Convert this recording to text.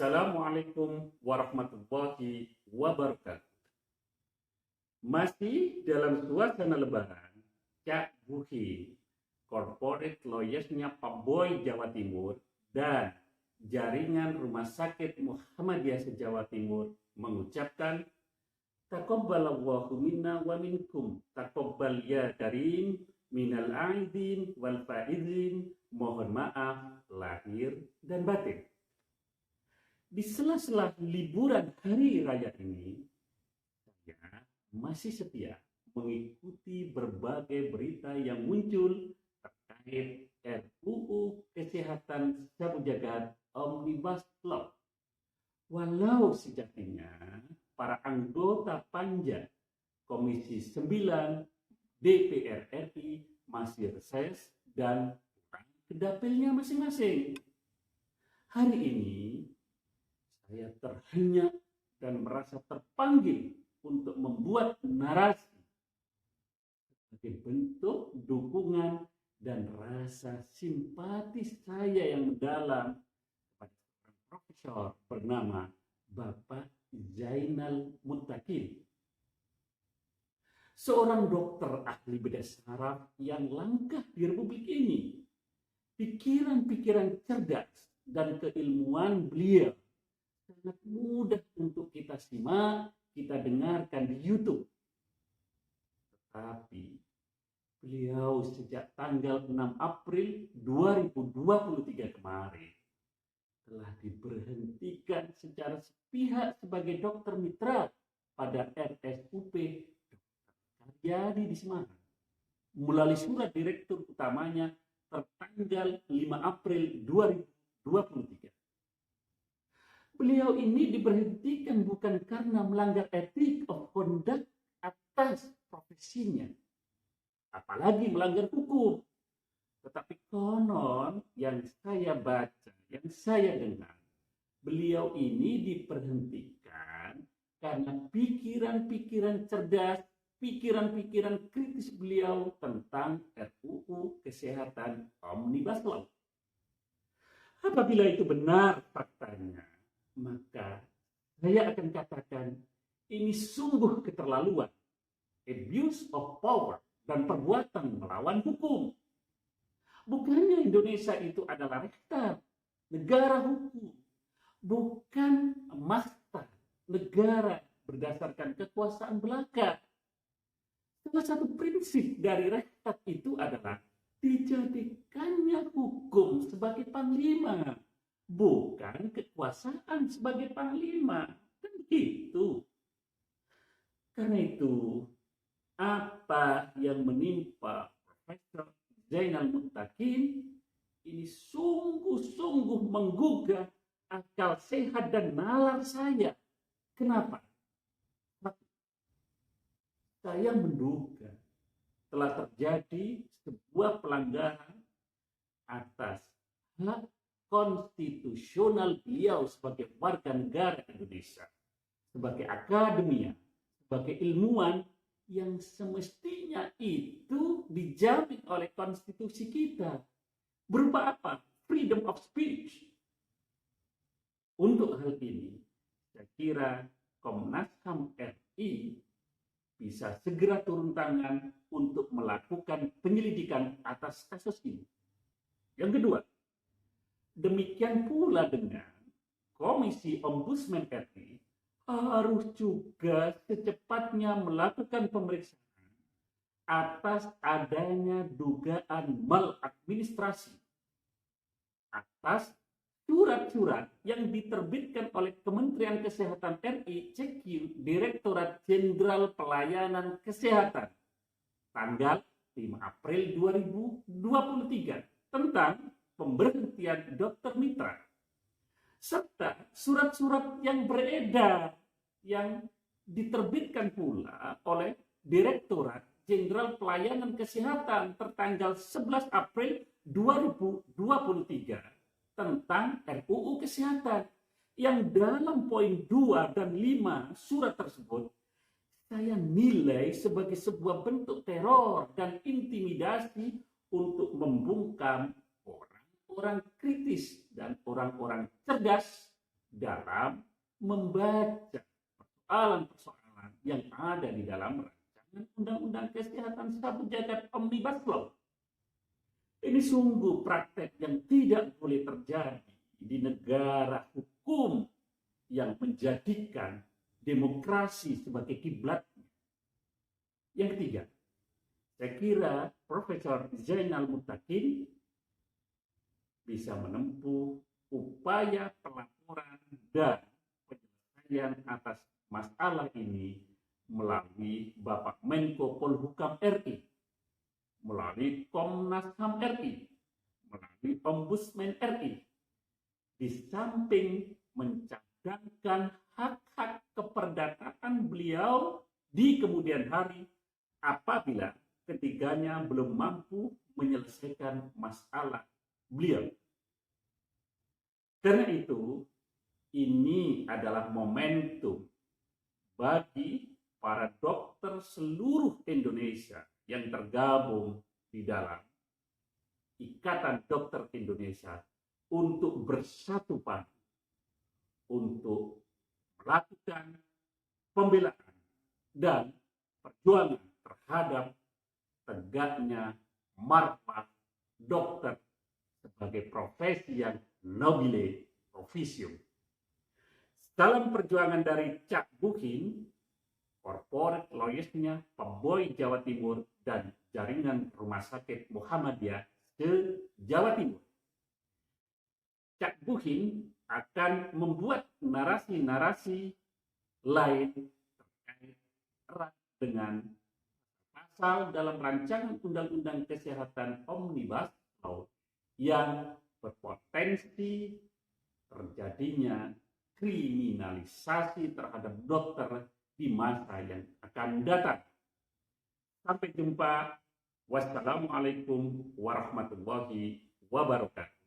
Assalamualaikum warahmatullahi wabarakatuh. Masih dalam suasana lebaran, Cak Buhi, corporate lawyers-nya Pak Boy Jawa Timur, dan jaringan Rumah Sakit Muhammadiyah se-Jawa Timur mengucapkan Taqabbalallahu minna wa minkum. Taqabbal ya karim minal aidin wal faizin. Mohon maaf lahir dan batin. Di sela-sela liburan hari raya ini, saya masih setia mengikuti berbagai berita yang muncul terkait RUU Kesehatan Sabu Jagat Omnibus Law. Walau sejatinya para anggota Panja Komisi 9 DPR RI masih reses dan ke dapilnya masing-masing. Hari ini saya terhenyak dan merasa terpanggil untuk membuat narasi sebagai bentuk dukungan dan rasa simpati saya yang mendalam kepada seorang profesor bernama Bapak Zainal Muttaqin, seorang dokter ahli bedah saraf yang langka di Republik ini. Pikiran-pikiran cerdas dan keilmuan beliau sangat mudah untuk kita simak, kita dengarkan di YouTube. Tetapi beliau sejak tanggal 6 April 2023 kemarin telah diberhentikan secara sepihak sebagai dokter mitra pada RSUP Dr. Karyadi di Semarang melalui surat direktur utamanya tertanggal 5 April 2023. Beliau ini diberhentikan bukan karena melanggar etik of conduct atas profesinya, apalagi melanggar hukum. Tetapi konon yang saya baca, yang saya dengar, beliau ini diberhentikan karena pikiran-pikiran cerdas, pikiran-pikiran kritis beliau tentang RUU Kesehatan Omnibus Law. Apabila itu benar faktanya, maka saya akan katakan ini sungguh keterlaluan, abuse of power, dan perbuatan melawan hukum. Bukannya Indonesia itu adalah rekta, negara hukum, bukan masta, negara berdasarkan kekuasaan belaka. Salah satu prinsip dari rektat itu adalah dijadikannya hukum sebagai panglima, bukan kekuasaan sebagai panglima. Kan begitu. Karena itu, apa yang menimpa Profesor Zainal Muttaqin ini sungguh-sungguh menggugah akal sehat dan nalar saya. Kenapa? Saya menduga telah terjadi sebuah pelanggaran atas hak konstitusional beliau sebagai warga negara Indonesia, sebagai akademia, sebagai ilmuwan yang semestinya itu dijamin oleh konstitusi kita. Berupa apa? Freedom of speech. Untuk hal ini, saya kira Komnas HAM RI bisa segera turun tangan untuk melakukan penyelidikan atas kasus ini. Yang kedua, demikian pula dengan Komisi Ombudsman RI harus juga secepatnya melakukan pemeriksaan atas adanya dugaan maladministrasi atas surat-surat yang diterbitkan oleh Kementerian Kesehatan RI CQ Direktorat Jenderal Pelayanan Kesehatan tanggal 5 April 2023 tentang pemberhentian dokter mitra, serta surat-surat yang beredar yang diterbitkan pula oleh Direktorat Jenderal Pelayanan Kesehatan tertanggal 11 April 2023 tentang RUU Kesehatan, yang dalam poin 2 dan 5 surat tersebut saya nilai sebagai sebuah bentuk teror dan intimidasi untuk membungkam orang-orang kritis dan orang-orang cerdas dalam membaca persoalan-persoalan yang ada di dalam rancangan Undang-Undang Kesehatan Sabu Jagat Omnibus Law. Ini sungguh praktek yang tidak boleh terjadi di negara hukum yang menjadikan demokrasi sebagai kiblatnya. Yang ketiga, saya kira Profesor Zainal Muttaqin bisa menempuh upaya pelaporan dan penyelesaian atas masalah ini melalui Bapak Menko Polhukam RI, melalui Komnas HAM RI, melalui Ombudsman RI, di samping mencadangkan hak-hak keperdataan beliau di kemudian hari apabila ketiganya belum mampu menyelesaikan masalah beliau. Karena itu, ini adalah momentum bagi para dokter seluruh Indonesia yang tergabung di dalam Ikatan Dokter Indonesia untuk bersatu padu untuk melakukan pembelaan dan perjuangan terhadap tegaknya marwah dokter sebagai profesi yang nobile profesium. Dalam perjuangan dari Cak Buhin, corporate lawyers-nya Peboy Jawa Timur dan jaringan rumah sakit Muhammadiyah se-Jawa Timur. Cak Buhin akan membuat narasi-narasi lain terkait erat dengan pasal dalam rancangan Undang-Undang Kesehatan Omnibus Law yang berpotensi terjadinya kriminalisasi terhadap dokter di masa yang akan datang. Sampai jumpa. Wassalamualaikum warahmatullahi wabarakatuh.